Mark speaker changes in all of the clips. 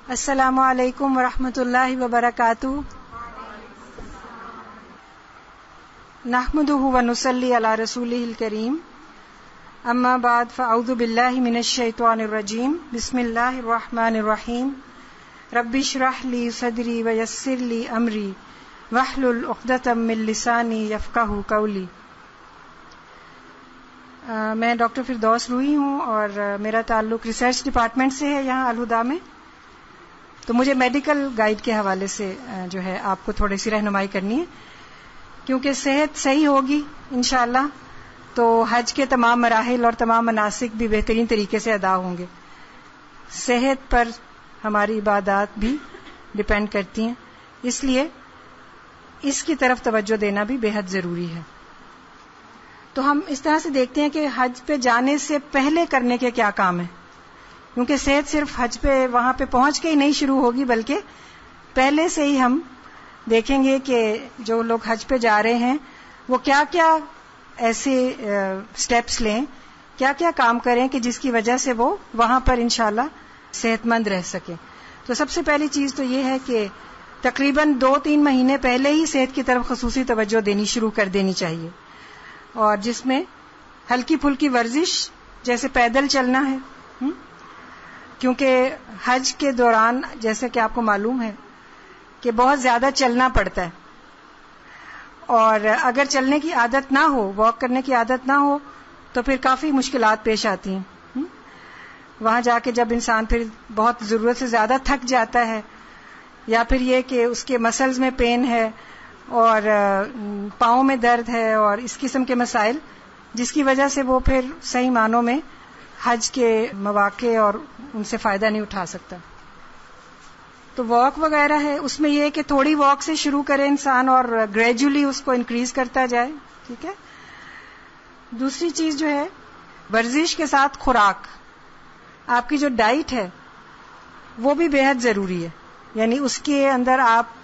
Speaker 1: السلام علیکم ورحمۃ اللہ وبرکاتہ. نحمدہ ونصلی علی رسولہ الکریم. اما بعد فاعوذ باللہ من الشیطان الرجیم. بسم اللہ الرحمن الرحیم. رب اشرح لی صدری ویسر لی امری واحلل عقدۃ من لسانی یفقہوا قولی. میں ڈاکٹر فردوس روحی ہوں اور میرا تعلق ریسرچ ڈپارٹمنٹ سے ہے یہاں الہدیٰ میں. تو مجھے میڈیکل گائیڈ کے حوالے سے جو ہے آپ کو تھوڑی سی رہنمائی کرنی ہے، کیونکہ صحت صحیح ہوگی انشاءاللہ تو حج کے تمام مراحل اور تمام مناسک بھی بہترین طریقے سے ادا ہوں گے. صحت پر ہماری عبادات بھی ڈپینڈ کرتی ہیں، اس لیے اس کی طرف توجہ دینا بھی بے حد ضروری ہے. تو ہم اس طرح سے دیکھتے ہیں کہ حج پہ جانے سے پہلے کرنے کے کیا کام ہیں، کیونکہ صحت صرف حج پہ وہاں پہ پہنچ کے ہی نہیں شروع ہوگی، بلکہ پہلے سے ہی ہم دیکھیں گے کہ جو لوگ حج پہ جا رہے ہیں وہ کیا کیا ایسے سٹیپس لیں، کیا کیا کام کریں کہ جس کی وجہ سے وہ وہاں پر انشاءاللہ صحت مند رہ سکیں. تو سب سے پہلی چیز تو یہ ہے کہ تقریباً 2-3 مہینے پہلے ہی صحت کی طرف خصوصی توجہ دینی شروع کر دینی چاہیے، اور جس میں ہلکی پھلکی ورزش جیسے پیدل چلنا ہے، کیونکہ حج کے دوران جیسے کہ آپ کو معلوم ہے کہ بہت زیادہ چلنا پڑتا ہے، اور اگر چلنے کی عادت نہ ہو، واک کرنے کی عادت نہ ہو، تو پھر کافی مشکلات پیش آتی ہیں. وہاں جا کے جب انسان پھر بہت ضرورت سے زیادہ تھک جاتا ہے، یا پھر یہ کہ اس کے مسلز میں پین ہے اور پاؤں میں درد ہے اور اس قسم کے مسائل، جس کی وجہ سے وہ پھر صحیح معنوں میں حج کے مواقع اور ان سے فائدہ نہیں اٹھا سکتا. تو واک وغیرہ ہے، اس میں یہ کہ تھوڑی واک سے شروع کرے انسان اور گریجولی اس کو انکریز کرتا جائے. ٹھیک ہے. دوسری چیز جو ہے ورزش کے ساتھ خوراک، آپ کی جو ڈائٹ ہے وہ بھی بے حد ضروری ہے. یعنی اس کے اندر آپ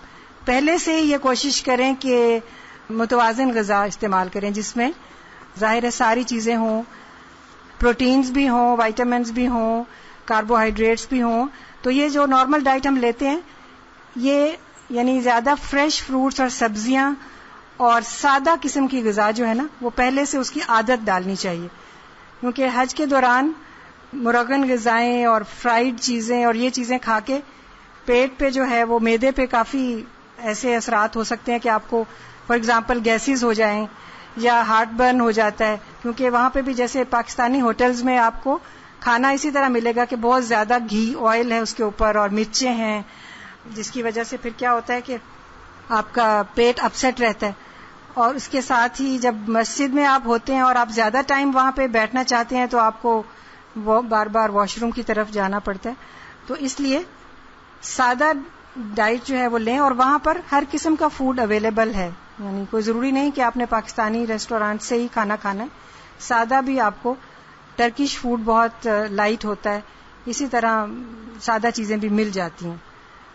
Speaker 1: پہلے سے ہی یہ کوشش کریں کہ متوازن غذا استعمال کریں، جس میں ظاہر ہے ساری چیزیں ہوں، پروٹینز بھی ہوں، وائٹامنز بھی ہوں، کاربوہائیڈریٹس بھی ہوں. تو یہ جو نارمل ڈائٹ ہم لیتے ہیں یہ یعنی زیادہ فریش فروٹس اور سبزیاں اور سادہ قسم کی غذا جو ہے نا وہ پہلے سے اس کی عادت ڈالنی چاہیے، کیونکہ حج کے دوران مرغن غذائیں اور فرائیڈ چیزیں اور یہ چیزیں کھا کے پیٹ پہ جو ہے وہ معدے پہ کافی ایسے اثرات ہو سکتے ہیں کہ آپ کو فار ایگزامپل گیسز ہو جائیں یا ہارٹ برن ہو جاتا ہے. کیونکہ وہاں پہ بھی جیسے پاکستانی ہوٹلز میں آپ کو کھانا اسی طرح ملے گا کہ بہت زیادہ گھی آئل ہے اس کے اوپر اور مرچیں ہیں، جس کی وجہ سے پھر کیا ہوتا ہے کہ آپ کا پیٹ اپسیٹ رہتا ہے. اور اس کے ساتھ ہی جب مسجد میں آپ ہوتے ہیں اور آپ زیادہ ٹائم وہاں پہ بیٹھنا چاہتے ہیں تو آپ کو بار بار واش روم کی طرف جانا پڑتا ہے. تو اس لیے سادہ ڈائٹ جو ہے وہ لیں، اور وہاں پر ہر قسم کا فوڈ اویلیبل ہے. یعنی کوئی ضروری نہیں کہ آپ نے پاکستانی ریسٹورانٹ سے ہی کھانا کھانا ہے، سادہ بھی آپ کو ٹرکش فوڈ بہت لائٹ ہوتا ہے، اسی طرح سادہ چیزیں بھی مل جاتی ہیں.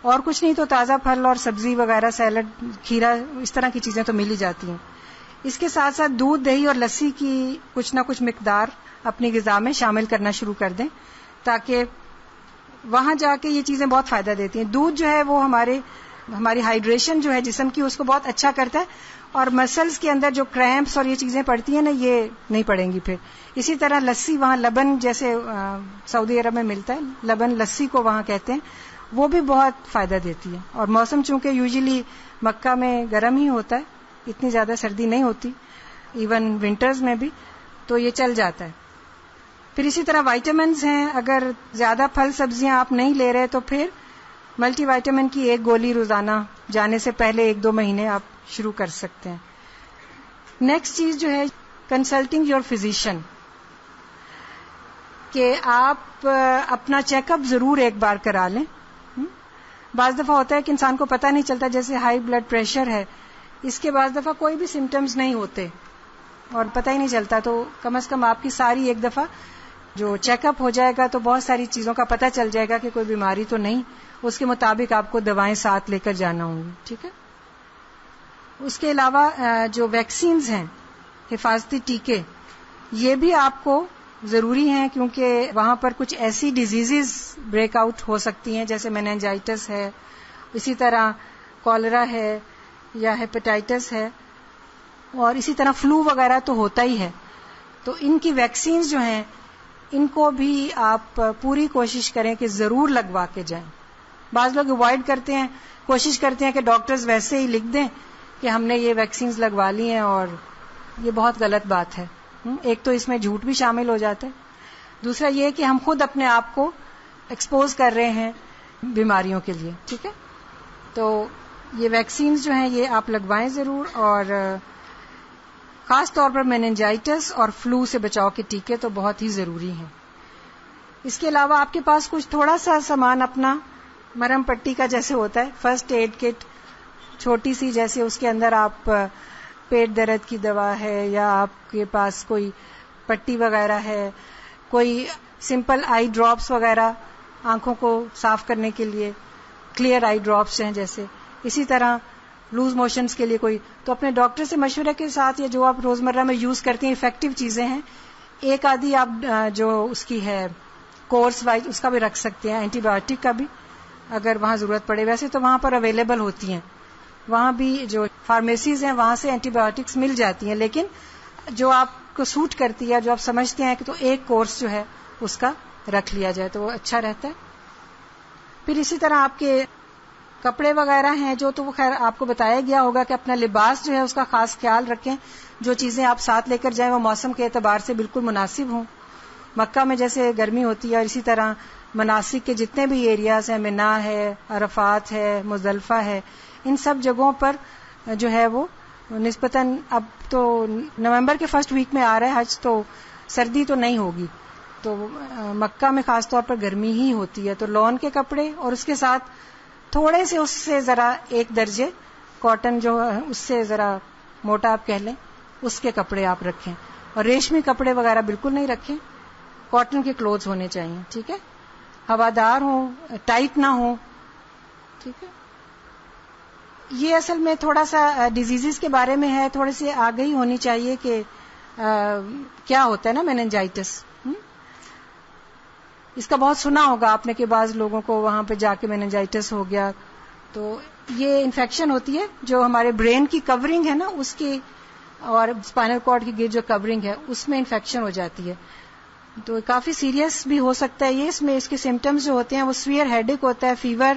Speaker 1: اور کچھ نہیں تو تازہ پھل اور سبزی وغیرہ، سیلڈ، کھیرا، اس طرح کی چیزیں تو مل ہی جاتی ہیں. اس کے ساتھ ساتھ دودھ، دہی اور لسی کی کچھ نہ کچھ مقدار اپنی غذا میں شامل کرنا شروع کر دیں، تاکہ وہاں جا کے یہ چیزیں بہت فائدہ دیتی ہیں. دودھ جو ہے وہ ہماری ہائیڈریشن جو ہے جسم کی اس کو بہت اچھا کرتا ہے، اور مسلز کے اندر جو کریمپس اور یہ چیزیں پڑتی ہیں نا یہ نہیں پڑیں گی. پھر اسی طرح لسی، وہاں لبن جیسے سعودی عرب میں ملتا ہے، لبن لسی کو وہاں کہتے ہیں، وہ بھی بہت فائدہ دیتی ہے. اور موسم چونکہ یوزلی مکہ میں گرم ہی ہوتا ہے، اتنی زیادہ سردی نہیں ہوتی، ایون ونٹرز میں بھی، تو یہ چل جاتا ہے. پھر اسی طرح وائٹامنز ہیں، اگر زیادہ پھل سبزیاں آپ نہیں لے رہے تو پھر ملٹی وائٹامن کی 1 گولی روزانہ جانے سے پہلے 1-2 مہینے آپ شروع کر سکتے ہیں. نیکسٹ چیز جو ہے کنسلٹنگ یور فزیشین، کہ آپ اپنا چیک اپ ضرور ایک بار کرا لیں. بعض دفعہ ہوتا ہے کہ انسان کو پتہ نہیں چلتا، جیسے ہائی بلڈ پریشر ہے، اس کے بعض دفعہ کوئی بھی سمٹمز نہیں ہوتے اور پتہ ہی نہیں چلتا، تو کم از کم آپ کی ساری ایک دفعہ جو چیک اپ ہو جائے گا تو بہت ساری چیزوں کا پتہ چل جائے گا کہ کوئی بیماری تو نہیں. اس کے مطابق آپ کو دوائیں ساتھ لے کر جانا ہوں گی. ٹھیک ہے. اس کے علاوہ جو ویکسینز ہیں، حفاظتی ٹیکے، یہ بھی آپ کو ضروری ہیں کیونکہ وہاں پر کچھ ایسی ڈیزیزز بریک آؤٹ ہو سکتی ہیں جیسے میننجائٹس ہے, اسی طرح کالرا ہے یا ہیپیٹائٹس ہے, اور اسی طرح فلو وغیرہ تو ہوتا ہی ہے. تو ان کی ویکسینز جو ہیں ان کو بھی آپ پوری کوشش کریں کہ ضرور لگوا کے جائیں. بعض لوگ اوائڈ کرتے ہیں, کوشش کرتے ہیں کہ ڈاکٹرز ویسے ہی لکھ دیں کہ ہم نے یہ ویکسینز لگوا لی ہیں, اور یہ بہت غلط بات ہے. ایک تو اس میں جھوٹ بھی شامل ہو جاتا ہے, دوسرا یہ کہ ہم خود اپنے آپ کو ایکسپوز کر رہے ہیں بیماریوں کے لیے. ٹھیک ہے, تو یہ ویکسینز جو ہیں یہ آپ لگوائیں ضرور, اور خاص طور پر میننجائٹس اور فلو سے بچاؤ کے ٹیکے تو بہت ہی ضروری ہیں. اس کے علاوہ آپ کے پاس کچھ تھوڑا سا سامان اپنا مرہم پٹی کا جیسے ہوتا ہے, فرسٹ ایڈ کٹ چھوٹی سی, جیسے اس کے اندر آپ پیٹ درد کی دوا ہے, یا آپ کے پاس کوئی پٹی وغیرہ ہے, کوئی سمپل آئی ڈراپس وغیرہ آنکھوں کو صاف کرنے کے لیے, کلیئر آئی ڈراپس ہیں جیسے, اسی طرح لوز موشنز کے لیے کوئی, تو اپنے ڈاکٹر سے مشورے کے ساتھ یا جو آپ روزمرہ میں یوز کرتے ہیں افیکٹو چیزیں ہیں, ایک آدھی آپ جو اس کی ہے کورس وائز اس کا بھی رکھ سکتے ہیں, اینٹی بایوٹک کا بھی اگر وہاں ضرورت پڑے. ویسے تو وہاں پر اویلیبل ہوتی ہیں, وہاں بھی جو فارمیسیز ہیں وہاں سے اینٹی بایوٹکس مل جاتی ہیں, لیکن جو آپ کو سوٹ کرتی ہے, جو آپ سمجھتے ہیں کہ تو ایک کورس جو ہے اس کا رکھ لیا جائے تو وہ اچھا رہتا ہے. پھر اسی طرح آپ کے کپڑے وغیرہ ہیں جو تو وہ خیر آپ کو بتایا گیا ہوگا کہ اپنا لباس جو ہے اس کا خاص خیال رکھیں, جو چیزیں آپ ساتھ لے کر جائیں وہ موسم کے اعتبار سے بالکل مناسب ہوں. مکہ میں جیسے گرمی ہوتی ہے, اور اسی طرح مناسک کے جتنے بھی ایریاز ہیں, منا ہے, عرفات ہے, مزدلفہ ہے, ان سب جگہوں پر جو ہے وہ نسبتاً اب تو نومبر کے فرسٹ ویک میں آ رہا ہے حج, تو سردی تو نہیں ہوگی, تو مکہ میں خاص طور پر گرمی ہی ہوتی ہے. تو لون کے کپڑے اور اس کے ساتھ تھوڑے سے اس سے ذرا ایک درجے کاٹن جو اس سے ذرا موٹا آپ کہہ لیں اس کے کپڑے آپ رکھیں, اور ریشمی کپڑے وغیرہ بالکل نہیں رکھیں, کاٹن کے کلوتھز ہونے چاہیے. ٹھیک ہے, ہوادار ہوں, ٹائٹ نہ ہوں. ٹھیک ہے, یہ اصل میں تھوڑا سا ڈیزیزز کے بارے میں ہے, تھوڑی سی آگہی ہونی چاہیے کہ کیا ہوتا ہے نا میننجائٹس. اس کا بہت سنا ہوگا آپ نے کہ بعض لوگوں کو وہاں پہ جا کے میننجائٹس ہو گیا. تو یہ انفیکشن ہوتی ہے جو ہمارے برین کی کورنگ ہے نا اس کی, اور اسپائنل کارڈ کی جو کورنگ ہے اس میں انفیکشن ہو جاتی ہے, تو کافی سیریس بھی ہو سکتا ہے یہ. اس میں اس کے سمٹمز جو ہوتے ہیں وہ سویئر ہیڈ ایک ہوتا ہے, فیور,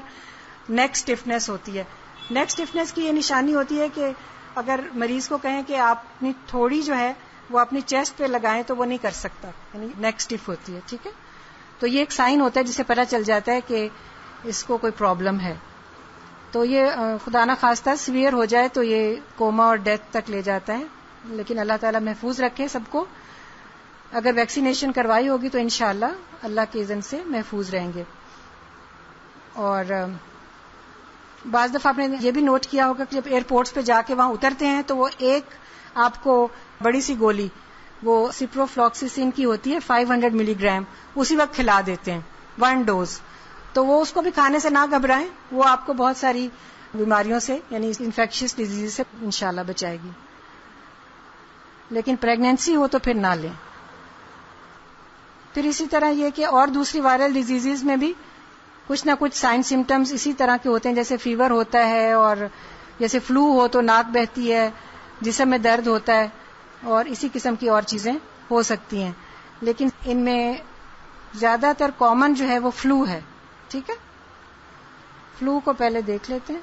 Speaker 1: نیک اسٹفنس ہوتی ہے. نیک اسٹفنس کی یہ نشانی ہوتی ہے کہ اگر مریض کو کہیں کہ آپ اپنی تھوڑی جو ہے وہ اپنی چیسٹ پہ لگائیں تو وہ نہیں کر سکتا, یعنی نیک اسٹف ہوتی ہے. ٹھیک ہے, تو یہ ایک سائن ہوتا ہے جس سے پتہ چل جاتا ہے کہ اس کو کوئی پرابلم ہے. تو یہ خدا نہ خواستہ سویئر ہو جائے تو یہ کوما اور ڈیتھ تک لے جاتا ہے, لیکن اللہ تعالیٰ محفوظ رکھے سب کو. اگر ویکسینیشن کروائی ہوگی تو انشاءاللہ اللہ کے اذن سے محفوظ رہیں گے. اور بعض دفعہ آپ نے یہ بھی نوٹ کیا ہوگا کہ جب ایئرپورٹس پہ جا کے وہاں اترتے ہیں تو وہ ایک آپ کو بڑی سی گولی وہ سپروفلاکسیسین کی ہوتی ہے 500 ملی گرام, اسی وقت کھلا دیتے ہیں 1 ڈوز. تو وہ اس کو بھی کھانے سے نہ گھبرائیں, وہ آپ کو بہت ساری بیماریوں سے یعنی انفیکشس ڈیزیز سے انشاءاللہ بچائے گی. لیکن پریگنینسی ہو تو پھر نہ لیں. پھر اسی طرح یہ کہ اور دوسری وائرل ڈیزیزز میں بھی کچھ نہ کچھ سائن سمٹمز اسی طرح کے ہوتے ہیں, جیسے فیور ہوتا ہے, اور جیسے فلو ہو تو ناک بہتی ہے, جسم میں درد ہوتا ہے, اور اسی قسم کی اور چیزیں ہو سکتی ہیں. لیکن ان میں زیادہ تر کامن جو ہے وہ فلو ہے. ٹھیک ہے, فلو کو پہلے دیکھ لیتے ہیں.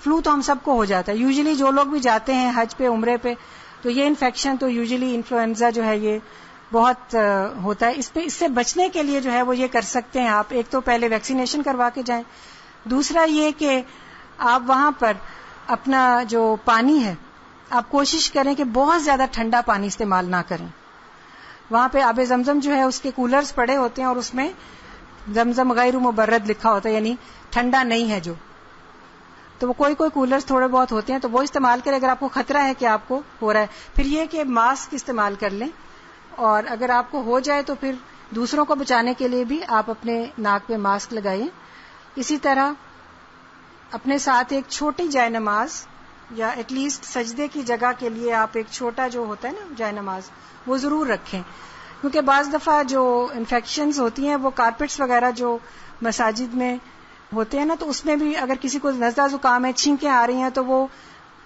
Speaker 1: فلو تو ہم سب کو ہو جاتا ہے, یوزلی جو لوگ بھی جاتے ہیں حج پہ, عمرے پہ, تو یہ انفیکشن تو یوزلی انفلوئنزا جو ہے یہ بہت ہوتا ہے. اس سے بچنے کے لیے جو ہے وہ یہ کر سکتے ہیں آپ, ایک تو پہلے ویکسینیشن کروا کے جائیں, دوسرا یہ کہ آپ وہاں پر اپنا جو پانی ہے آپ کوشش کریں کہ بہت زیادہ ٹھنڈا پانی استعمال نہ کریں. وہاں پہ آب زمزم جو ہے اس کے کولرز پڑے ہوتے ہیں اور اس میں زمزم غیر مبرد لکھا ہوتا ہے, یعنی ٹھنڈا نہیں ہے جو. تو وہ کوئی کولرز تھوڑے بہت ہوتے ہیں تو وہ استعمال کریں اگر آپ کو خطرہ ہے کہ آپ کو ہو رہا ہے. پھر یہ کہ ماسک استعمال کر لیں, اور اگر آپ کو ہو جائے تو پھر دوسروں کو بچانے کے لیے بھی آپ اپنے ناک پہ ماسک لگائیں. اسی طرح اپنے ساتھ ایک چھوٹی جائے نماز یا ایٹ لیسٹ سجدے کی جگہ کے لیے آپ ایک چھوٹا جو ہوتا ہے نا جائے نماز وہ ضرور رکھیں، کیونکہ بعض دفعہ جو انفیکشنز ہوتی ہیں وہ کارپیٹس وغیرہ جو مساجد میں ہوتے ہیں نا، تو اس میں بھی اگر کسی کو نزلہ زکام ہے، چھینکیں آ رہی ہیں، تو وہ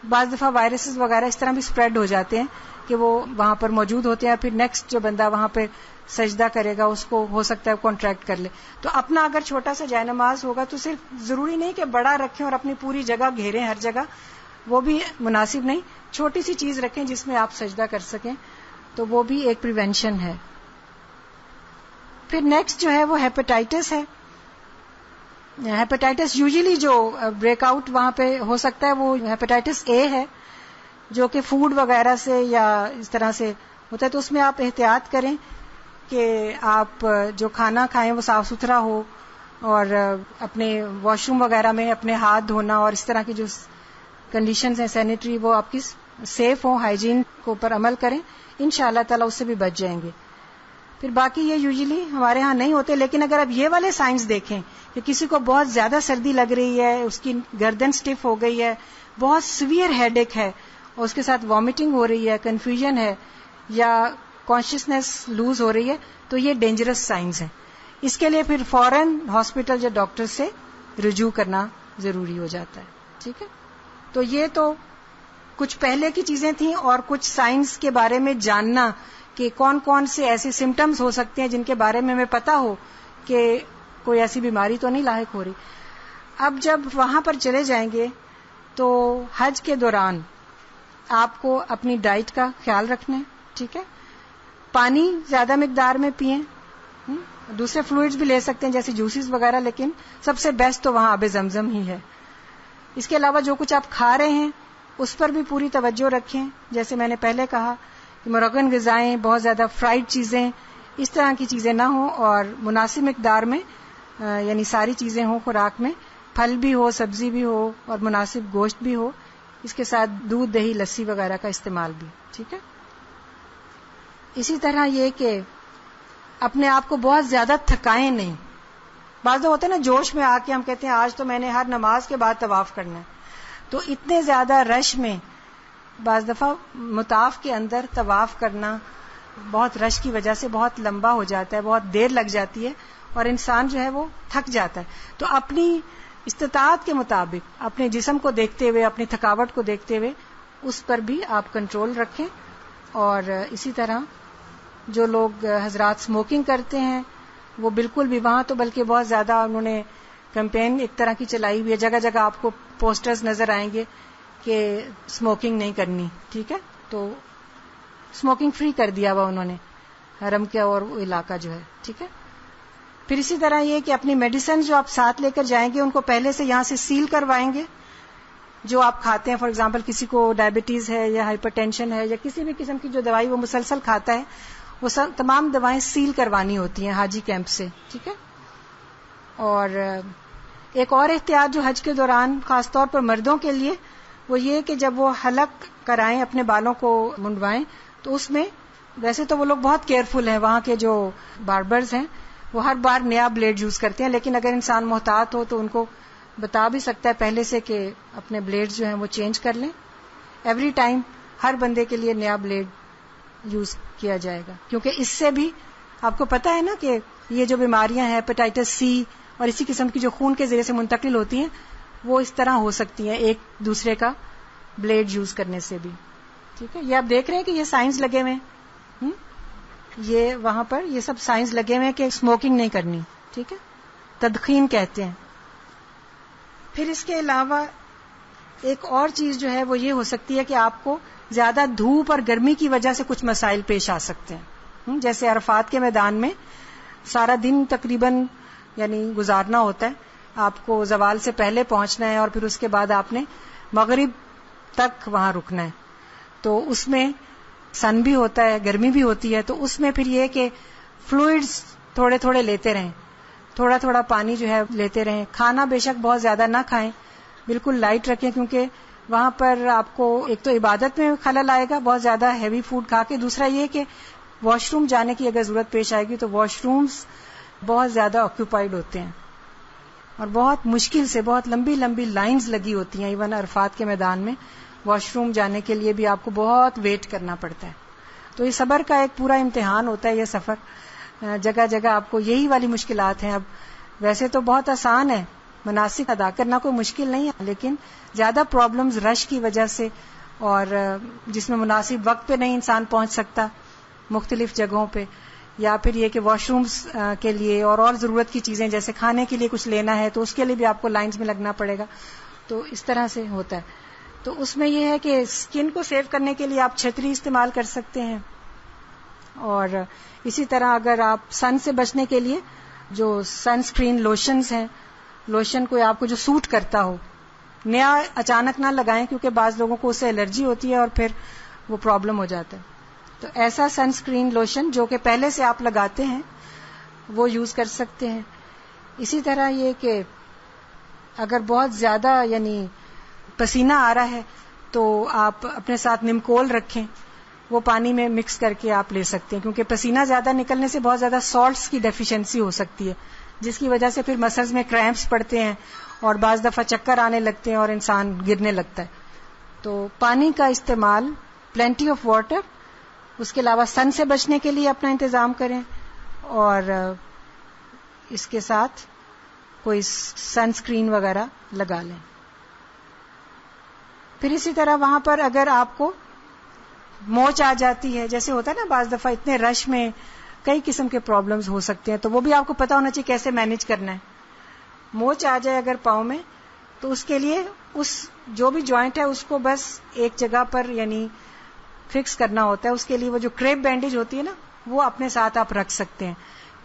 Speaker 1: بعض دفعہ وائرسز وغیرہ اس طرح بھی اسپریڈ ہو جاتے ہیں کہ وہ وہاں پر موجود ہوتے ہیں، پھر نیکسٹ جو بندہ وہاں پہ سجدہ کرے گا اس کو ہو سکتا ہے کانٹریکٹ کر لے. تو اپنا اگر چھوٹا سا جائے نماز ہوگا تو صرف ضروری نہیں کہ بڑا رکھیں اور اپنی پوری جگہ گھیریں ہر جگہ، وہ بھی مناسب نہیں. چھوٹی سی چیز رکھیں جس میں آپ سجدہ کر سکیں، تو وہ بھی ایک پریونشن ہے. پھر نیکسٹ جو ہے وہ ہیپیٹائٹس ہے. ہیپیٹائٹس یوزلی جو بریک آؤٹ وہاں پہ ہو سکتا ہے وہ ہیپیٹائٹس اے ہے، جو کہ فوڈ وغیرہ سے یا اس طرح سے ہوتا ہے. تو اس میں آپ احتیاط کریں کہ آپ جو کھانا کھائیں وہ صاف ستھرا ہو، اور اپنے واش روم وغیرہ میں اپنے ہاتھ دھونا اور اس طرح کی جو کنڈیشنز ہیں سینیٹری وہ آپ کی سیف ہوں، ہائیجین کو اوپر عمل کریں، انشاءاللہ تعالیٰ اس سے بھی بچ جائیں گے. پھر باقی یہ یوزلی ہمارے ہاں نہیں ہوتے، لیکن اگر آپ یہ والے سائنس دیکھیں کہ کسی کو بہت زیادہ سردی لگ رہی ہے، اس کی گردن سٹف ہو گئی ہے، بہت سیویئر ہیڈ ایک ہے، اور اس کے ساتھ وامٹنگ ہو رہی ہے، کنفیوژن ہے، یا کانشیسنیس لوز ہو رہی ہے، تو یہ ڈینجرس سائنس ہیں. اس کے لیے پھر فوراً ہاسپٹل یا ڈاکٹر سے رجوع کرنا ضروری ہو جاتا ہے. ٹھیک ہے، تو یہ تو کچھ پہلے کی چیزیں تھیں، اور کچھ سائنس کے بارے میں جاننا کہ کون کون سے ایسے سمٹمز ہو سکتے ہیں جن کے بارے میں ہمیں پتا ہو کہ کوئی ایسی بیماری تو نہیں لاحق ہو رہی. اب جب وہاں پر چلے جائیں گے تو حج کے دوران آپ کو اپنی ڈائٹ کا خیال رکھنا ہے. ٹھیک ہے، پانی زیادہ مقدار میں پئیں، دوسرے فلوئڈز بھی لے سکتے ہیں جیسے جوسز وغیرہ، لیکن سب سے بیسٹ تو وہاں آب زمزم ہی ہے. اس کے علاوہ جو کچھ آپ کھا رہے ہیں اس پر بھی پوری توجہ رکھیں. جیسے میں نے پہلے کہا کہ مرغن غذائیں، بہت زیادہ فرائیڈ چیزیں، اس طرح کی چیزیں نہ ہوں، اور مناسب مقدار میں یعنی ساری چیزیں ہوں خوراک میں، پھل بھی ہو، سبزی بھی ہو، اور مناسب گوشت بھی ہو. اس کے ساتھ دودھ، دہی، لسی وغیرہ کا استعمال بھی. ٹھیک ہے، اسی طرح یہ کہ اپنے آپ کو بہت زیادہ تھکائیں نہیں. بعض ہوتا ہے نا جوش میں آ کے ہم کہتے ہیں آج تو میں نے ہر نماز کے بعد طواف کرنا ہے، تو اتنے زیادہ رش میں بعض دفعہ مطاف کے اندر طواف کرنا بہت رش کی وجہ سے بہت لمبا ہو جاتا ہے، بہت دیر لگ جاتی ہے، اور انسان جو ہے وہ تھک جاتا ہے. تو اپنی استطاعت کے مطابق اپنے جسم کو دیکھتے ہوئے، اپنی تھکاوٹ کو دیکھتے ہوئے اس پر بھی آپ کنٹرول رکھیں. اور اسی طرح جو لوگ حضرات اسموکنگ کرتے ہیں وہ بالکل بھی، وہاں تو بلکہ بہت زیادہ انہوں نے کیمپین ایک طرح کی چلائی ہوئی ہے، جگہ جگہ آپ کو پوسٹرز نظر آئیں گے کہ اسموکنگ نہیں کرنی. ٹھیک ہے، تو اسموکنگ فری کر دیا ہوا انہوں نے حرم کا اور وہ علاقہ جو ہے. ٹھیک ہے، پھر اسی طرح یہ کہ اپنی میڈیسن جو آپ ساتھ لے کر جائیں گے ان کو پہلے سے یہاں سے سیل کروائیں گے. جو آپ کھاتے ہیں، فار ایگزامپل کسی کو ڈائبٹیز ہے یا ہائپر ٹینشن ہے یا کسی بھی قسم کی جو دوائی وہ مسلسل کھاتا ہے، وہ تمام دوائیں سیل کروانی ہوتی ہیں حاجی کیمپ سے. ٹھیک ہے، اور ایک اور احتیاط جو حج کے دوران خاص طور پر مردوں کے لیے وہ یہ کہ جب وہ حلق کرائیں، اپنے بالوں کو منڈوائیں، تو اس میں ویسے تو وہ لوگ بہت کیئرفل ہیں، وہاں کے جو باربرز ہیں وہ ہر بار نیا بلیڈ یوز کرتے ہیں، لیکن اگر انسان محتاط ہو تو ان کو بتا بھی سکتا ہے پہلے سے کہ اپنے بلیڈ جو ہیں وہ چینج کر لیں. ایوری ٹائم ہر بندے کے لیے نیا بلیڈ یوز کیا جائے گا، کیونکہ اس سے بھی آپ کو پتا ہے نا کہ یہ جو بیماریاں ہیں ہیپیٹائٹس سی اور اسی قسم کی جو خون کے ذریعے سے منتقل ہوتی ہیں وہ اس طرح ہو سکتی ہیں ایک دوسرے کا بلیڈ یوز کرنے سے بھی. ٹھیک ہے، یہ آپ دیکھ رہے ہیں کہ یہ سائنس لگے ہوئے ہیں، یہ وہاں پر یہ سب سائنس لگے ہوئے ہیں کہ اسموکنگ نہیں کرنی. ٹھیک ہے، تدخین کہتے ہیں. پھر اس کے علاوہ ایک اور چیز جو ہے وہ یہ ہو سکتی ہے کہ آپ کو زیادہ دھوپ اور گرمی کی وجہ سے کچھ مسائل پیش آ سکتے ہیں. جیسے عرفات کے میدان میں سارا دن تقریباً یعنی گزارنا ہوتا ہے، آپ کو زوال سے پہلے پہنچنا ہے اور پھر اس کے بعد آپ نے مغرب تک وہاں رکنا ہے. تو اس میں سن بھی ہوتا ہے، گرمی بھی ہوتی ہے، تو اس میں پھر یہ کہ فلوئڈز تھوڑے تھوڑے لیتے رہیں، تھوڑا تھوڑا پانی جو ہے لیتے رہیں. کھانا بے شک بہت زیادہ نہ کھائیں، بالکل لائٹ رکھیں، کیونکہ وہاں پر آپ کو ایک تو عبادت میں خلل آئے گا بہت زیادہ ہیوی فوڈ کھا کے، دوسرا یہ کہ واش روم جانے کی اگر ضرورت پیش آئے گی تو واش رومز بہت زیادہ آکوپائڈ ہوتے ہیں اور بہت مشکل سے بہت لمبی لمبی لائنز لگی ہوتی ہیں ایون عرفات کے میدان میں، واش روم جانے کے لیے بھی آپ کو بہت ویٹ کرنا پڑتا ہے. تو یہ صبر کا ایک پورا امتحان ہوتا ہے یہ سفر. جگہ جگہ آپ کو یہی والی مشکلات ہیں. اب ویسے تو بہت آسان ہے, مناسک ادا کرنا کوئی مشکل نہیں ہے, لیکن زیادہ پرابلمز رش کی وجہ سے, اور جس میں مناسب وقت پہ نہیں انسان پہنچ سکتا مختلف جگہوں پہ, یا پھر یہ کہ واش رومز کے لیے اور ضرورت کی چیزیں جیسے کھانے کے لیے کچھ لینا ہے تو اس کے لیے بھی آپ کو لائنز میں لگنا پڑے گا. تو اس طرح سے ہوتا ہے. تو اس میں یہ ہے کہ اسکن کو سیو کرنے کے لیے آپ چھتری استعمال کر سکتے ہیں, اور اسی طرح اگر آپ سن سے بچنے کے لیے جو سن اسکرین لوشنز ہیں, لوشن کوئی آپ کو جو سوٹ کرتا ہو, نیا اچانک نہ لگائیں کیونکہ بعض لوگوں کو اس سے الرجی ہوتی ہے اور پھر وہ پرابلم ہو جاتا ہے. تو ایسا سن اسکرین لوشن جو کہ پہلے سے آپ لگاتے ہیں وہ یوز کر سکتے ہیں. اسی طرح یہ کہ اگر بہت زیادہ یعنی پسینہ آ رہا ہے تو آپ اپنے ساتھ نمکول رکھیں, وہ پانی میں مکس کر کے آپ لے سکتے ہیں, کیونکہ پسینہ زیادہ نکلنے سے بہت زیادہ سالٹس کی ڈیفیشنسی ہو سکتی ہے, جس کی وجہ سے پھر مسلز میں کریمپس پڑتے ہیں اور بعض دفعہ چکر آنے لگتے ہیں اور انسان گرنے لگتا ہے. تو پانی کا استعمال, پلینٹی آف واٹر, اس کے علاوہ سن سے بچنے کے لیے اپنا انتظام کریں, اور اس کے ساتھ کوئی سن اسکرین وغیرہ لگا لیں. پھر اسی طرح وہاں پر اگر آپ کو موچ آ جاتی ہے, جیسے ہوتا ہے نا بعض دفعہ اتنے رش میں کئی قسم کے پرابلمز ہو سکتے ہیں, تو وہ بھی آپ کو پتا ہونا چاہیے کیسے مینیج کرنا ہے. موچ آ جائے اگر پاؤں میں تو اس کے لیے اس جو بھی جوائنٹ ہے اس کو بس ایک جگہ پر یعنی فکس کرنا ہوتا ہے. اس کے لیے وہ جو کریپ بینڈیج ہوتی ہے نا وہ اپنے ساتھ آپ رکھ سکتے ہیں.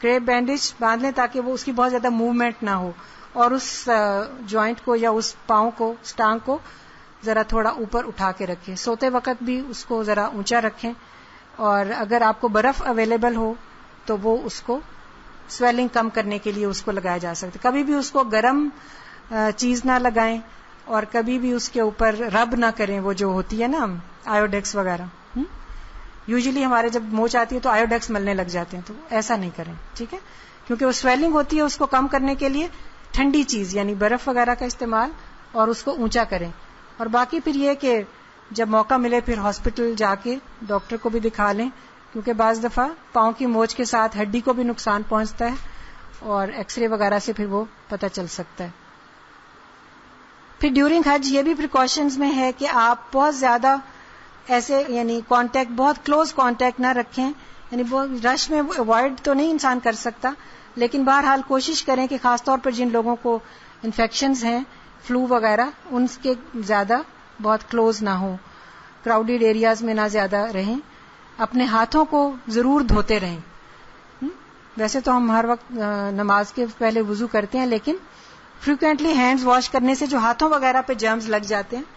Speaker 1: کریپ بینڈیج باندھ لیں تاکہ وہ اس کی بہت زیادہ موومنٹ نہ ہو, اور اس جوائنٹ کو یا اس پاؤں کو, اس ٹانگ کو ذرا تھوڑا اوپر اٹھا کے رکھیں. سوتے وقت بھی اس کو ذرا اونچا رکھیں, اور اگر آپ کو برف اویلیبل ہو تو وہ اس کو سویلنگ کم کرنے کے لیے اس کو لگایا جا سکتا ہے. کبھی بھی اس کو گرم چیز نہ لگائیں, اور کبھی بھی اس کے اوپر رب نہ کریں, وہ جو ہوتی ہے نا آیوڈیکس وغیرہ. یوزلی ہمارے جب موچ آتی ہے تو آیوڈیکس ملنے لگ جاتے ہیں, تو ایسا نہیں کریں, ٹھیک ہے, کیونکہ وہ سویلنگ ہوتی ہے. اس کو کم کرنے کے لیے ٹھنڈی چیز یعنی برف وغیرہ کا استعمال, اور اس کو اونچا کریں. اور باقی پھر یہ کہ جب موقع ملے پھر ہاسپٹل جا کے ڈاکٹر کو بھی دکھا لیں, کیونکہ بعض دفعہ پاؤں کی موچ کے ساتھ ہڈی کو بھی نقصان پہنچتا ہے, اور ایکس رے وغیرہ سے پھر وہ پتہ چل سکتا ہے. پھر ڈیورنگ حج یہ بھی پریکاشنز میں ہے کہ آپ بہت زیادہ ایسے یعنی کانٹیکٹ, بہت کلوز کانٹیکٹ نہ رکھیں. یعنی بہت رش میں اوائڈ تو نہیں انسان کر سکتا, لیکن بہرحال کوشش کریں کہ خاص طور پر جن لوگوں کو انفیکشنز ہیں, فلو وغیرہ, ان کے زیادہ بہت کلوز نہ ہوں, کراؤڈیڈ ایریاز میں نہ زیادہ رہیں. اپنے ہاتھوں کو ضرور دھوتے رہیں. ویسے تو ہم ہر وقت نماز کے پہلے وضو کرتے ہیں, لیکن فریکوینٹلی ہینڈز واش کرنے سے جو ہاتھوں وغیرہ پہ جرمز لگ جاتے ہیں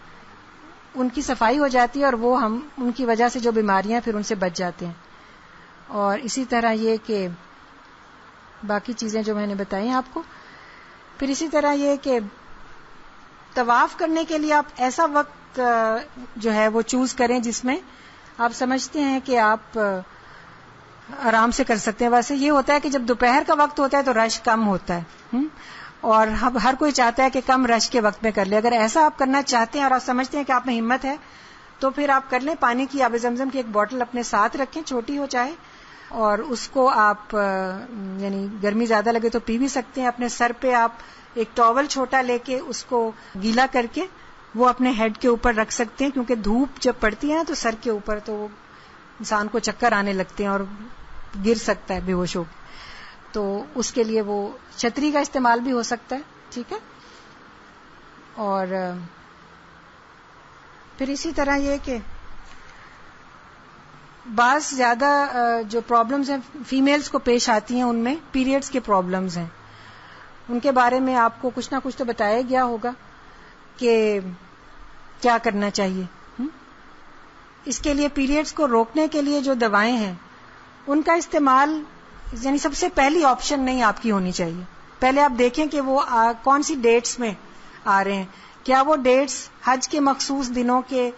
Speaker 1: ان کی صفائی ہو جاتی ہے, اور وہ ہم ان کی وجہ سے جو بیماریاں پھر ان سے بچ جاتے ہیں. اور اسی طرح یہ کہ باقی چیزیں جو میں نے بتائی ہیں آپ کو. پھر اسی طرح یہ کہ طواف کرنے کے لیے آپ ایسا وقت جو ہے وہ چوز کریں جس میں آپ سمجھتے ہیں کہ آپ آرام سے کر سکتے ہیں. ویسے یہ ہوتا ہے کہ جب دوپہر کا وقت ہوتا ہے تو رش کم ہوتا ہے, اور ہر کوئی چاہتا ہے کہ کم رش کے وقت میں کر لے. اگر ایسا آپ کرنا چاہتے ہیں اور آپ سمجھتے ہیں کہ آپ میں ہمت ہے تو پھر آپ کر لیں. پانی کی آب زمزم کی ایک بوٹل اپنے ساتھ رکھیں, چھوٹی ہو چاہے, اور اس کو آپ یعنی گرمی زیادہ لگے تو پی بھی سکتے ہیں. اپنے سر پہ آپ ایک ٹاول چھوٹا لے کے اس کو گیلا کر کے وہ اپنے ہیڈ کے اوپر رکھ سکتے ہیں, کیونکہ دھوپ جب پڑتی ہے نا تو سر کے اوپر تو وہ انسان کو چکر آنے لگتے ہیں اور گر سکتا ہے بے ہوش ہو. تو اس کے لیے وہ چھتری کا استعمال بھی ہو سکتا ہے, ٹھیک ہے. اور پھر اسی طرح یہ کہ بعض زیادہ جو پرابلمز ہیں فیمیلز کو پیش آتی ہیں, ان میں پیریڈز کے پرابلمز ہیں. ان کے بارے میں آپ کو کچھ نہ کچھ تو بتایا گیا ہوگا کہ کیا کرنا چاہیے. اس کے لیے پیریڈز کو روکنے کے لیے جو دوائیں ہیں ان کا استعمال یعنی سب سے پہلی آپشن نہیں آپ کی ہونی چاہیے. پہلے آپ دیکھیں کہ وہ کون سی ڈیٹس میں آ رہے ہیں. کیا وہ ڈیٹس حج کے مخصوص دنوں کے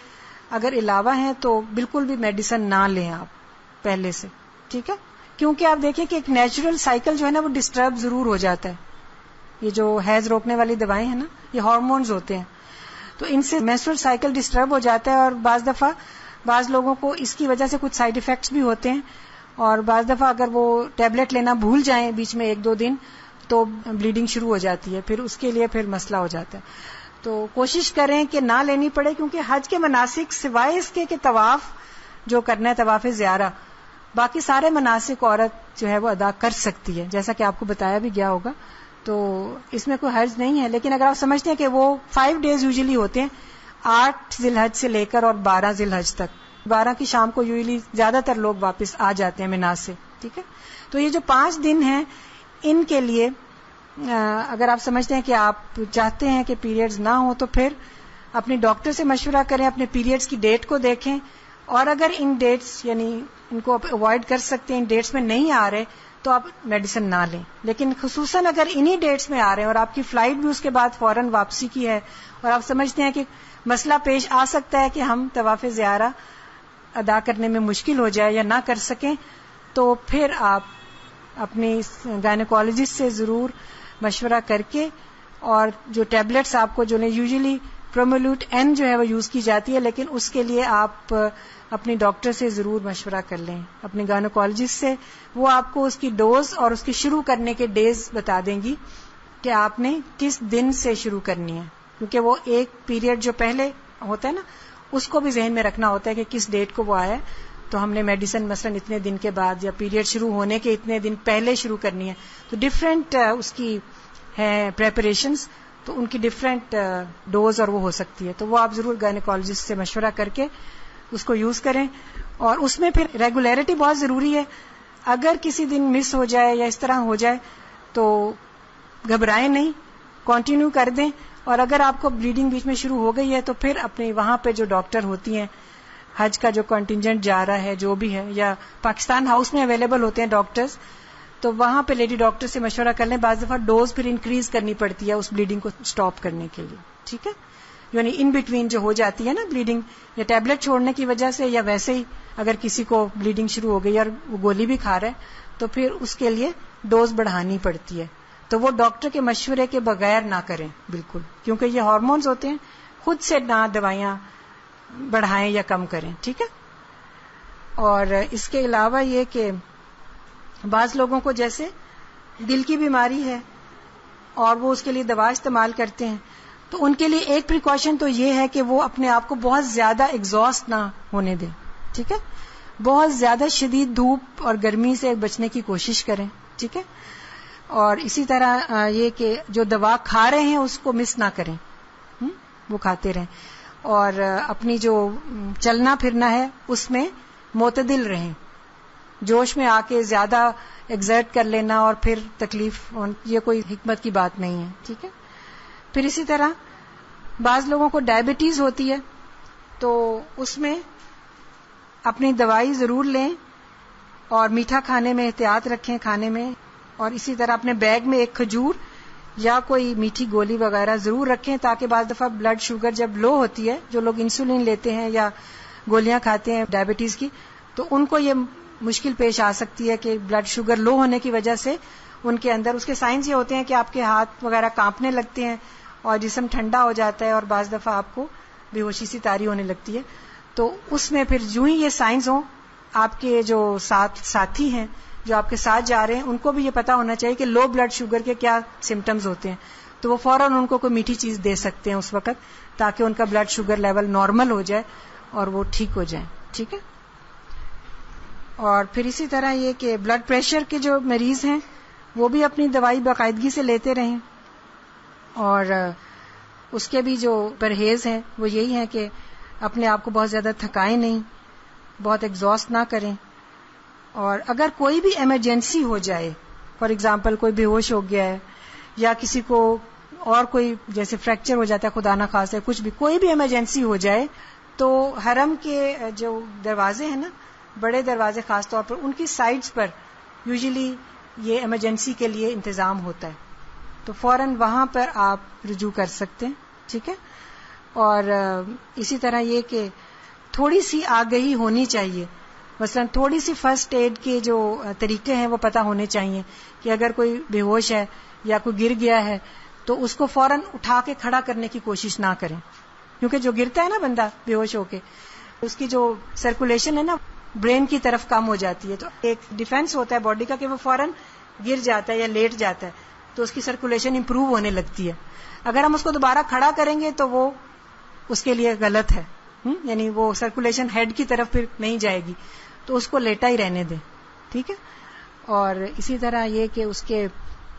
Speaker 1: اگر علاوہ ہیں تو بالکل بھی میڈیسن نہ لیں آپ پہلے سے, ٹھیک ہے. کیونکہ آپ دیکھیں کہ ایک نیچرل سائیکل جو ہے نا وہ ڈسٹرب ضرور ہو جاتا ہے. یہ جو حیض روکنے والی دوائیں ہیں نا یہ ہارمونز ہوتے ہیں, تو ان سے menstrual سائیکل ڈسٹرب ہو جاتا ہے، اور بعض دفعہ بعض لوگوں کو اس کی وجہ سے کچھ سائیڈ افیکٹس بھی ہوتے ہیں، اور بعض دفعہ اگر وہ ٹیبلٹ لینا بھول جائیں بیچ میں 1-2 دن تو بلیڈنگ شروع ہو جاتی ہے، پھر اس کے لیے پھر مسئلہ ہو جاتا ہے. تو کوشش کریں کہ نہ لینی پڑے، کیونکہ حج کے مناسک سوائے اس کے کہ طواف جو کرنا ہے طواف زیارہ، باقی سارے مناسک عورت جو ہے وہ ادا کر سکتی ہے، جیسا کہ آپ کو بتایا بھی گیا ہوگا. تو اس میں کوئی حرج نہیں ہے. لیکن اگر آپ سمجھتے ہیں کہ وہ 5 days یوزلی ہوتے ہیں، 8 ذی الحج سے لے کر اور 12 ذی الحج تک، 12 کی شام کو یوزلی زیادہ تر لوگ واپس آ جاتے ہیں مینا سے، ٹھیک ہے. تو یہ جو 5 دن ہیں ان کے لیے اگر آپ سمجھتے ہیں کہ آپ چاہتے ہیں کہ پیریڈز نہ ہوں تو پھر اپنے ڈاکٹر سے مشورہ کریں، اپنے پیریڈز کی ڈیٹ کو دیکھیں، اور اگر ان ڈیٹس یعنی ان کو آپ اوائڈ کر سکتے ہیں، ان ڈیٹس میں نہیں آ رہے تو آپ میڈیسن نہ لیں. لیکن خصوصاً اگر انہی ڈیٹس میں آ رہے ہیں اور آپ کی فلائٹ بھی اس کے بعد فوراً واپسی کی ہے، اور آپ سمجھتے ہیں کہ مسئلہ پیش آ سکتا ہے کہ ہم طواف زیارہ ادا کرنے میں مشکل ہو جائے یا نہ کر سکیں، تو پھر آپ اپنی گائنیکولوجسٹ سے ضرور مشورہ کر کے، اور جو ٹیبلٹس آپ کو جو یوزلی پرومولوٹ این جو ہے وہ یوز کی جاتی ہے، لیکن اس کے لیے آپ اپنی ڈاکٹر سے ضرور مشورہ کر لیں، اپنی گائنیکولوجسٹ سے. وہ آپ کو اس کی ڈوز اور اس کی شروع کرنے کے ڈیز بتا دیں گی کہ آپ نے کس دن سے شروع کرنی ہے، کیونکہ وہ ایک پیریڈ جو پہلے ہوتا ہے نا اس کو بھی ذہن میں رکھنا ہوتا ہے کہ کس ڈیٹ کو وہ آیا ہے، تو ہم نے میڈیسن مثلا اتنے دن کے بعد یا پیریڈ شروع ہونے کے اتنے دن پہلے شروع کرنی ہے. تو ڈفرینٹ اس کی ہے پریپریشنز، تو ان کی ڈفرینٹ ڈوز اور وہ ہو سکتی ہے. تو وہ آپ ضرور گائنیکولوجسٹ سے مشورہ کر کے اس کو یوز کریں. اور اس میں پھر ریگولیرٹی بہت ضروری ہے. اگر کسی دن مس ہو جائے یا اس طرح ہو جائے تو گھبرائیں نہیں، کنٹینیو کر دیں. اور اگر آپ کو بلیڈنگ بیچ میں شروع ہو گئی ہے تو پھر اپنے وہاں پہ جو ڈاکٹر ہوتی ہیں، حج کا جو کنٹینجنٹ جا رہا ہے جو بھی ہے، یا پاکستان ہاؤس میں اویلیبل ہوتے ہیں ڈاکٹرز، تو وہاں پہ لیڈی ڈاکٹر سے مشورہ کر لیں. بعض دفعہ ڈوز پھر انکریز کرنی پڑتی ہے اس بلیڈنگ کو سٹاپ کرنے کے لیے، ٹھیک ہے. یعنی ان بٹوین جو ہو جاتی ہے نا بلیڈنگ، یا ٹیبلٹ چھوڑنے کی وجہ سے، یا ویسے ہی اگر کسی کو بلیڈنگ شروع ہو گئی اور وہ گولی بھی کھا رہا ہے تو پھر اس کے لیے ڈوز بڑھانی پڑتی ہے. تو وہ ڈاکٹر کے مشورے کے بغیر نہ کریں بالکل، کیونکہ یہ ہارمونز ہوتے ہیں، خود سے نہ دوائیاں بڑھائیں یا کم کریں، ٹھیک ہے. اور اس کے علاوہ یہ کہ بعض لوگوں کو جیسے دل کی بیماری ہے اور وہ اس کے لیے دوا استعمال کرتے ہیں، تو ان کے لیے ایک پریکاشن تو یہ ہے کہ وہ اپنے آپ کو بہت زیادہ ایگزاسٹ نہ ہونے دیں، ٹھیک ہے. بہت زیادہ شدید دھوپ اور گرمی سے بچنے کی کوشش کریں، ٹھیک ہے. اور اسی طرح یہ کہ جو دوا کھا رہے ہیں اس کو مس نہ کریں، وہ کھاتے رہیں. اور اپنی جو چلنا پھرنا ہے اس میں معتدل رہیں. جوش میں آ کے زیادہ ایگزرٹ کر لینا اور پھر تکلیف، یہ کوئی حکمت کی بات نہیں ہے، ٹھیک ہے. پھر اسی طرح بعض لوگوں کو ڈائبٹیز ہوتی ہے، تو اس میں اپنی دوائی ضرور لیں اور میٹھا کھانے میں احتیاط رکھیں کھانے میں. اور اسی طرح اپنے بیگ میں ایک کھجور یا کوئی میٹھی گولی وغیرہ ضرور رکھیں، تاکہ بعض دفعہ بلڈ شوگر جب لو ہوتی ہے، جو لوگ انسولین لیتے ہیں یا گولیاں کھاتے ہیں ڈائبٹیز کی، تو ان کو یہ مشکل پیش آ سکتی ہے کہ بلڈ شوگر لو ہونے کی وجہ سے ان کے اندر اس کے سائنس یہ ہوتے ہیں کہ آپ کے ہاتھ وغیرہ کانپنے لگتے ہیں اور جسم ٹھنڈا ہو جاتا ہے، اور بعض دفعہ آپ کو بے ہوشی سی طاری ہونے لگتی ہے. تو اس میں پھر جو ہی یہ سائنس ہوں، آپ کے جو ساتھی ہیں جو آپ کے ساتھ جا رہے ہیں ان کو بھی یہ پتا ہونا چاہیے کہ لو بلڈ شوگر کے کیا سمٹمز ہوتے ہیں، تو وہ فوراً ان کو کوئی میٹھی چیز دے سکتے ہیں اس وقت، تاکہ ان کا بلڈ شوگر لیول نارمل ہو جائے اور وہ ٹھیک ہو جائیں، ٹھیک ہے. اور پھر اسی طرح یہ کہ بلڈ پریشر کے جو مریض ہیں وہ بھی اپنی دوائی باقاعدگی سے لیتے رہیں. اور اس کے بھی جو پرہیز ہیں وہ یہی ہے کہ اپنے آپ کو بہت زیادہ تھکائیں نہیں، بہت ایگزاسٹ نہ کریں. اور اگر کوئی بھی ایمرجنسی ہو جائے، فار ایگزامپل کوئی بے ہوش ہو گیا ہے یا کسی کو اور کوئی جیسے فریکچر ہو جاتا ہے خدا نہ خواستہ، کچھ بھی کوئی بھی ایمرجنسی ہو جائے، تو حرم کے جو دروازے ہیں نا، بڑے دروازے خاص طور پر، ان کی سائڈز پر یوزلی یہ ایمرجنسی کے لیے انتظام ہوتا ہے، تو فوراً وہاں پر آپ رجوع کر سکتے ہیں، ٹھیک ہے. اور اسی طرح یہ کہ تھوڑی سی آگہی ہونی چاہیے، مثلا تھوڑی سی فرسٹ ایڈ کے جو طریقے ہیں وہ پتہ ہونے چاہیے، کہ اگر کوئی بے ہوش ہے یا کوئی گر گیا ہے تو اس کو فوراً اٹھا کے کھڑا کرنے کی کوشش نہ کریں، کیونکہ جو گرتا ہے نا بندہ بے ہوش ہو کے، اس کی جو سرکولیشن ہے نا برین کی طرف کم ہو جاتی ہے، تو ایک ڈیفینس ہوتا ہے باڈی کا کہ وہ فوراً گر جاتا ہے یا لیٹ جاتا ہے، تو اس کی سرکولیشن امپروو ہونے لگتی ہے. اگر ہم اس کو دوبارہ کھڑا کریں گے تو وہ اس کے لیے غلط ہے، یعنی وہ سرکولیشن ہیڈ کی طرف پھر نہیں جائے گی، تو اس کو لیٹا ہی رہنے دیں. ٹھیک ہے. اور اسی طرح یہ کہ اس کے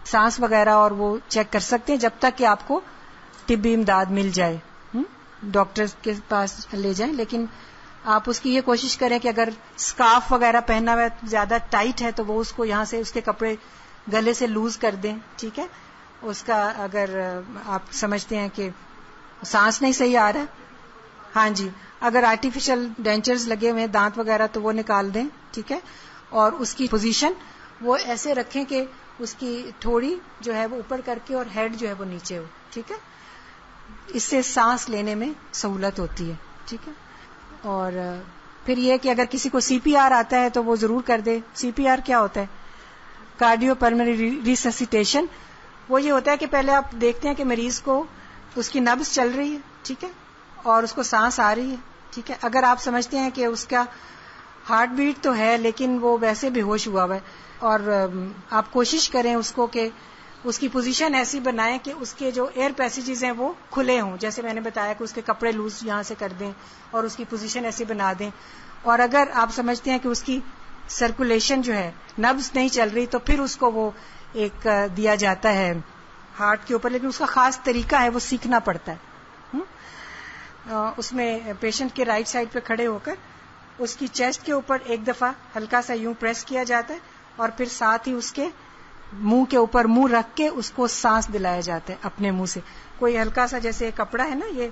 Speaker 1: سانس وغیرہ اور وہ چیک کر سکتے ہیں جب تک کہ آپ کو طبی امداد مل جائے، ڈاکٹر کے پاس لے جائیں. لیکن آپ اس کی یہ کوشش کریں کہ اگر اسکارف وغیرہ پہنا ہوا ہے زیادہ ٹائٹ ہے تو وہ اس کو یہاں سے اس کے کپڑے گلے سے لوز کر دیں. ٹھیک ہے. اس کا اگر آپ سمجھتے ہیں کہ سانس نہیں صحیح آ رہا ہے، ہاں جی، اگر آرٹیفیشل ڈینچرز لگے ہوئے ہیں دانت وغیرہ تو وہ نکال دیں. ٹھیک ہے. اور اس کی پوزیشن وہ ایسے رکھیں کہ اس کی تھوڑی جو ہے وہ اوپر کر کے اور ہیڈ جو ہے وہ نیچے ہو. ٹھیک ہے. اس سے سانس لینے میں سہولت ہوتی ہے. ٹھیک ہے. اور پھر یہ کہ اگر کسی کو سی پی آر آتا ہے تو وہ ضرور کر دے. سی پی آر کیا ہوتا ہے؟ کارڈیو پلمنری ریسسیٹیشن. وہ یہ ہوتا ہے کہ پہلے آپ دیکھتے ہیں کہ مریض کو اس کی نبض چل رہی ہے. ٹھیک ہے. اور اس کو سانس آ رہی ہے. ٹھیک ہے. اگر آپ سمجھتے ہیں کہ اس کا ہارٹ بیٹ تو ہے لیکن وہ ویسے بے ہوش ہوا ہوا ہے، اور آپ کوشش کریں اس کو کہ اس کی پوزیشن ایسی بنائیں کہ اس کے جو ایئر پیسیجز ہیں وہ کھلے ہوں، جیسے میں نے بتایا کہ اس کے کپڑے لوز یہاں سے کر دیں اور اس کی پوزیشن ایسی بنا دیں. اور اگر آپ سمجھتے ہیں کہ اس کی سرکولیشن جو ہے نبض نہیں چل رہی تو پھر اس کو وہ ایک دیا جاتا ہے ہارٹ کے اوپر، لیکن اس کا خاص طریقہ ہے، وہ سیکھنا پڑتا ہے. اس میں پیشنٹ کے رائٹ سائڈ پہ کھڑے ہو کر اس کی چیسٹ کے اوپر ایک دفعہ ہلکا سا یوں پریس کیا جاتا ہے اور پھر ساتھ ہی اس کے منہ کے اوپر منہ رکھ کے اس کو سانس دلایا جاتا ہے اپنے منہ سے. کوئی ہلکا سا جیسے کپڑا ہے نا یہ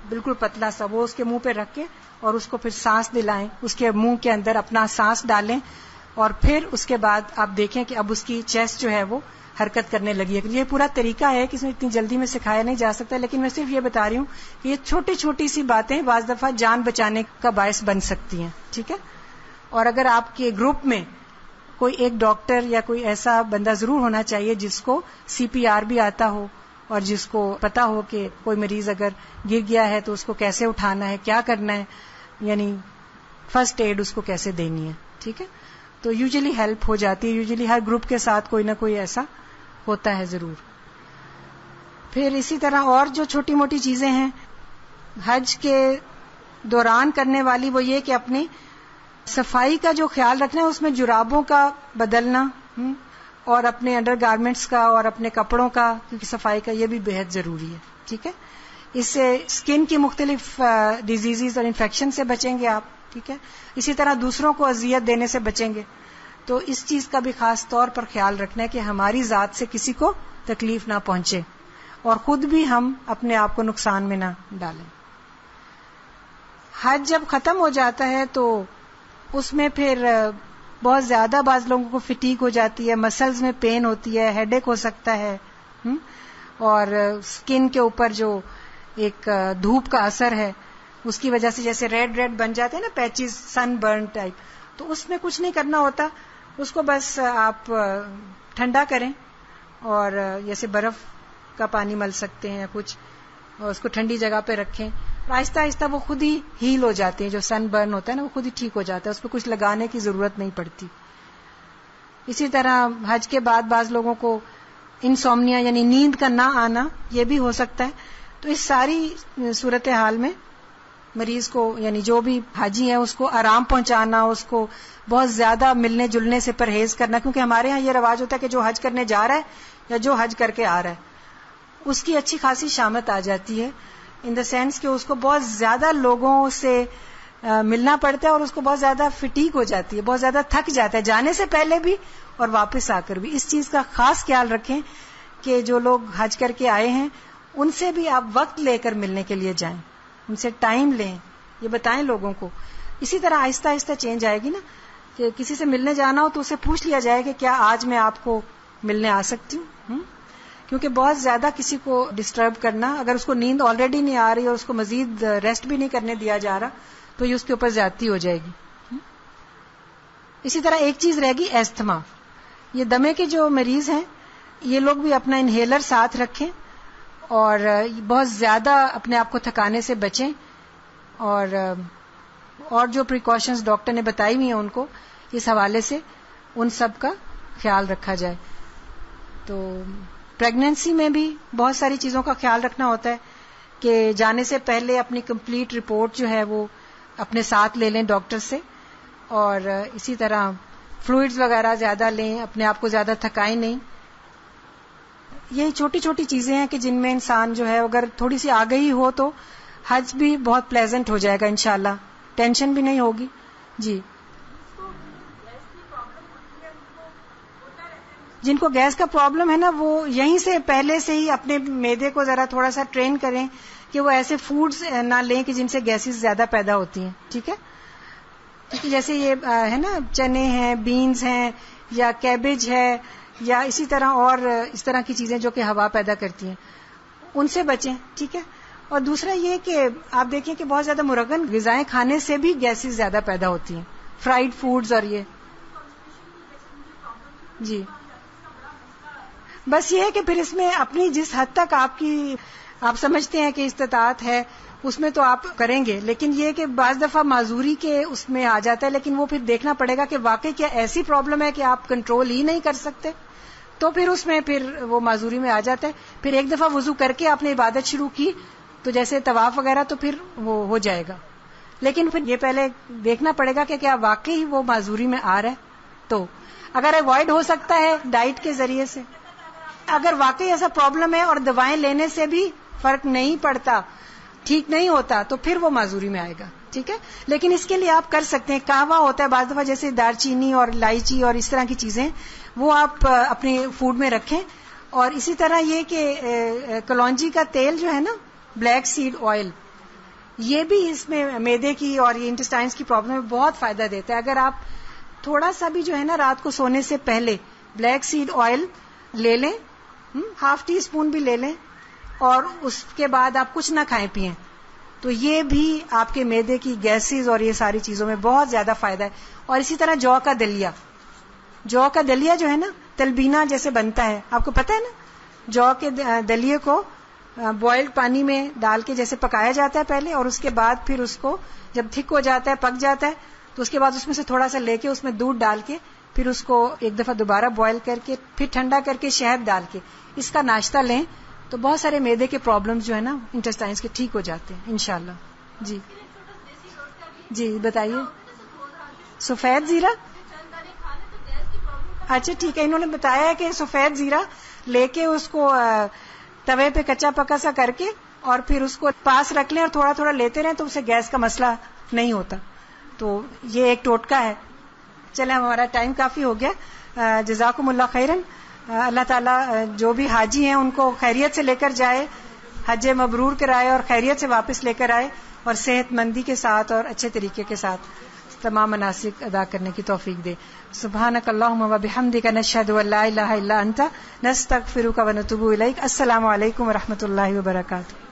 Speaker 1: بالکل پتلا سا، وہ اس کے منہ پہ رکھ کے اور اس کو پھر سانس دلائیں، اس کے منہ کے اندر اپنا سانس ڈالیں اور پھر اس کے بعد آپ دیکھیں کہ اب اس کی چیسٹ جو ہے وہ حرکت کرنے لگی ہے. یہ پورا طریقہ ہے کہ اس میں اتنی جلدی میں سکھایا نہیں جا سکتا، لیکن میں صرف یہ بتا رہی ہوں کہ یہ چھوٹی چھوٹی سی باتیں بعض دفعہ جان بچانے کا باعث بن سکتی ہیں. ٹھیک ہے. اور اگر آپ کے گروپ میں کوئی ایک ڈاکٹر یا کوئی ایسا بندہ ضرور ہونا چاہیے جس کو سی پی آر بھی آتا ہو اور جس کو پتا ہو کہ کوئی مریض اگر گر گیا ہے تو اس کو کیسے اٹھانا ہے، کیا کرنا ہے، یعنی فرسٹ ایڈ اس کو کیسے دینی ہے. ٹھیک ہے. تو یوزلی ہیلپ ہو جاتی ہے. یوزلی ہر گروپ کے ساتھ کوئی نہ کوئی ایسا ہوتا ہے ضرور. پھر اسی طرح اور جو چھوٹی موٹی چیزیں ہیں حج کے دوران کرنے والی، وہ یہ کہ اپنی صفائی کا جو خیال رکھنا ہے، اس میں جرابوں کا بدلنا اور اپنے انڈر گارمنٹس کا اور اپنے کپڑوں کا کیونکہ صفائی کا یہ بھی بے حد ضروری ہے. ٹھیک ہے. اس سے اسکن کی مختلف ڈیزیزز اور انفیکشن سے بچیں گے آپ. ٹھیک ہے. اسی طرح دوسروں کو اذیت دینے سے بچیں گے. تو اس چیز کا بھی خاص طور پر خیال رکھنا ہے کہ ہماری ذات سے کسی کو تکلیف نہ پہنچے اور خود بھی ہم اپنے آپ کو نقصان میں نہ ڈالیں. حج جب ختم ہو جاتا ہے تو اس میں پھر بہت زیادہ بعض لوگوں کو فٹیگ ہو جاتی ہے، مسلز میں پین ہوتی ہے، ہیڈ ایک ہو سکتا ہے، اور اسکن کے اوپر جو ایک دھوپ کا اثر ہے اس کی وجہ سے جیسے ریڈ بن جاتے ہیں نا پیچز، سن برن ٹائپ. تو اس میں کچھ نہیں کرنا ہوتا، اس کو بس آپ ٹھنڈا کریں اور جیسے برف کا پانی مل سکتے ہیں یا کچھ، اور اس کو ٹھنڈی جگہ پہ رکھیں. آہستہ آہستہ وہ خود ہی ہیل ہو جاتے ہیں. جو سن برن ہوتا ہے نا وہ خود ہی ٹھیک ہو جاتا ہے، اس پہ کچھ لگانے کی ضرورت نہیں پڑتی. اسی طرح حج کے بعد بعض لوگوں کو انسومنیا یعنی نیند کا نہ آنا یہ بھی ہو سکتا ہے. تو اس ساری صورتحال میں مریض کو یعنی جو بھی حاجی ہے اس کو آرام پہنچانا، اس کو بہت زیادہ ملنے جلنے سے پرہیز کرنا، کیونکہ ہمارے ہاں یہ رواج ہوتا ہے کہ جو حج کرنے جا رہا ہے یا جو حج کر کے آ رہا ہے اس کی اچھی خاصی شامت آ جاتی ہے، ان دا سینس کہ اس کو بہت زیادہ لوگوں سے ملنا پڑتا ہے اور اس کو بہت زیادہ فٹیگ ہو جاتی ہے، بہت زیادہ تھک جاتا ہے جانے سے پہلے بھی اور واپس آ کر بھی. اس چیز کا خاص خیال رکھیں کہ جو لوگ حج کر کے آئے ہیں ان سے بھی آپ وقت لے کر ملنے کے لیے جائیں، ان سے ٹائم لیں، یہ بتائیں لوگوں کو. اسی طرح آہستہ آہستہ چینج آئے گی نا، کہ کسی سے ملنے جانا ہو تو اسے پوچھ لیا جائے کہ کیا آج میں آپ کو ملنے آ سکتی ہوں، کیونکہ بہت زیادہ کسی کو ڈسٹرب کرنا، اگر اس کو نیند آلریڈی نہیں آ رہی اور اس کو مزید ریسٹ بھی نہیں کرنے دیا جا رہا تو یہ اس کے اوپر زیادتی ہو جائے گی. اسی طرح ایک چیز رہ گی ایستھما. یہ دمے کے جو مریض ہیں یہ لوگ بھی اپنا انہیلر ساتھ رکھیں اور بہت زیادہ اپنے آپ کو تھکانے سے بچیں، اور جو پریکاشنز ڈاکٹر نے بتائی ہوئی ہیں ان کو اس حوالے سے ان سب کا خیال رکھا جائے. تو پریگنینسی میں بھی بہت ساری چیزوں کا خیال رکھنا ہوتا ہے کہ جانے سے پہلے اپنی کمپلیٹ رپورٹ جو ہے وہ اپنے ساتھ لے لیں ڈاکٹر سے، اور اسی طرح فلوئڈز وغیرہ زیادہ لیں، اپنے آپ کو زیادہ تھکائیں نہیں. یہ چھوٹی چھوٹی چیزیں ہیں کہ جن میں انسان جو ہے اگر تھوڑی سی آگہی ہو تو حج بھی بہت پلیزنٹ ہو جائے گا انشاءاللہ، ٹینشن بھی نہیں ہوگی. جی، جن کو گیس کا پرابلم ہے نا وہ یہیں سے پہلے سے ہی اپنے معدے کو ذرا تھوڑا سا ٹرین کریں کہ وہ ایسے فوڈز نہ لیں کہ جن سے گیسز زیادہ پیدا ہوتی ہیں. ٹھیک ہے، کیونکہ جیسے یہ ہے نا چنے ہیں، بینز ہیں، یا کیبج ہے، یا اسی طرح اور اس طرح کی چیزیں جو کہ ہوا پیدا کرتی ہیں، ان سے بچیں. ٹھیک ہے. اور دوسرا یہ کہ آپ دیکھیں کہ بہت زیادہ مرغن غذائیں کھانے سے بھی گیسز زیادہ پیدا ہوتی ہیں، فرائیڈ فوڈز اور یہ. جی، بس یہ ہے کہ پھر اس میں اپنی جس حد تک آپ سمجھتے ہیں کہ استطاعت ہے اس میں تو آپ کریں گے، لیکن یہ کہ بعض دفعہ معذوری کے اس میں آ جاتا ہے، لیکن وہ پھر دیکھنا پڑے گا کہ واقعی کیا ایسی پرابلم ہے کہ آپ کنٹرول ہی نہیں کر سکتے، تو پھر اس میں پھر وہ معذوری میں آ جاتا ہے. پھر ایک دفعہ وضو کر کے آپ نے عبادت شروع کی تو جیسے طواف وغیرہ تو پھر وہ ہو جائے گا، لیکن پھر یہ پہلے دیکھنا پڑے گا کہ کیا واقعی وہ معذوری میں آ رہا ہے. تو اگر اوائڈ ہو سکتا ہے ڈائٹ کے ذریعے سے، اگر واقعی ایسا پرابلم ہے اور دوائیں لینے سے بھی فرق نہیں پڑتا، ٹھیک نہیں ہوتا، تو پھر وہ معذوری میں آئے گا. ٹھیک ہے. لیکن اس کے لیے آپ کر سکتے ہیں، قہوہ ہوتا ہے بعض دفعہ جیسے دار چینی اور الائچی اور اس طرح کی چیزیں، وہ آپ اپنے فوڈ میں رکھیں. اور اسی طرح یہ کہ کلونجی کا تیل جو ہے نا، بلیک سیڈ آئل، یہ بھی اس میں معدے کی اور یہ انٹسٹائنس کی پرابلم میں بہت فائدہ دیتا ہے. اگر آپ تھوڑا سا بھی جو ہے نا رات کو سونے سے پہلے بلیک سیڈ آئل لے لیں، ½ ٹی اسپون بھی لے لیں، اور اس کے بعد آپ کچھ نہ کھائیں پئیں، تو یہ بھی آپ کے معدے کی گیسز اور یہ ساری چیزوں میں بہت زیادہ فائدہ ہے. اور اسی طرح جو کا دلیا جو ہے نا تلبینہ جیسے بنتا ہے، آپ کو پتہ ہے نا، جو کے دلیے کو بوائلڈ پانی میں ڈال کے جیسے پکایا جاتا ہے پہلے، اور اس کے بعد پھر اس کو جب تھک ہو جاتا ہے، پک جاتا ہے، تو اس کے بعد اس میں سے تھوڑا سا لے کے اس میں دودھ ڈال کے پھر اس کو ایک دفعہ دوبارہ بوائل کر کے پھر ٹھنڈا کر کے شہد ڈال کے اس کا ناشتہ لیں تو بہت سارے معدے کے پرابلمز جو ہے نا انٹسٹائنس کے ٹھیک ہو جاتے ہیں انشاءاللہ. جی جی بتائیے. سفید زیرہ، اچھا ٹھیک ہے. انہوں نے بتایا ہے کہ سفید زیرہ لے کے اس کو توے پہ کچا پکا سا کر کے اور پھر اس کو پاس رکھ لیں اور تھوڑا تھوڑا لیتے رہیں تو اسے گیس کا مسئلہ نہیں ہوتا. تو یہ ایک ٹوٹکا ہے. چلیں ہمارا ٹائم کافی ہو گیا. جزاکم اللہ خیرن. اللہ تعالیٰ جو بھی حاجی ہیں ان کو خیریت سے لے کر جائے، حج مبرور کرائے اور خیریت سے واپس لے کر آئے، اور صحت مندی کے ساتھ اور اچھے طریقے کے ساتھ تمام مناسک ادا کرنے کی توفیق دے. سبحانک اللہم و بحمدک، نشہد ان لا الہ الا انت، نستغفرک و نتوب الیک. السلام علیکم و رحمۃ اللہ وبرکاتہ.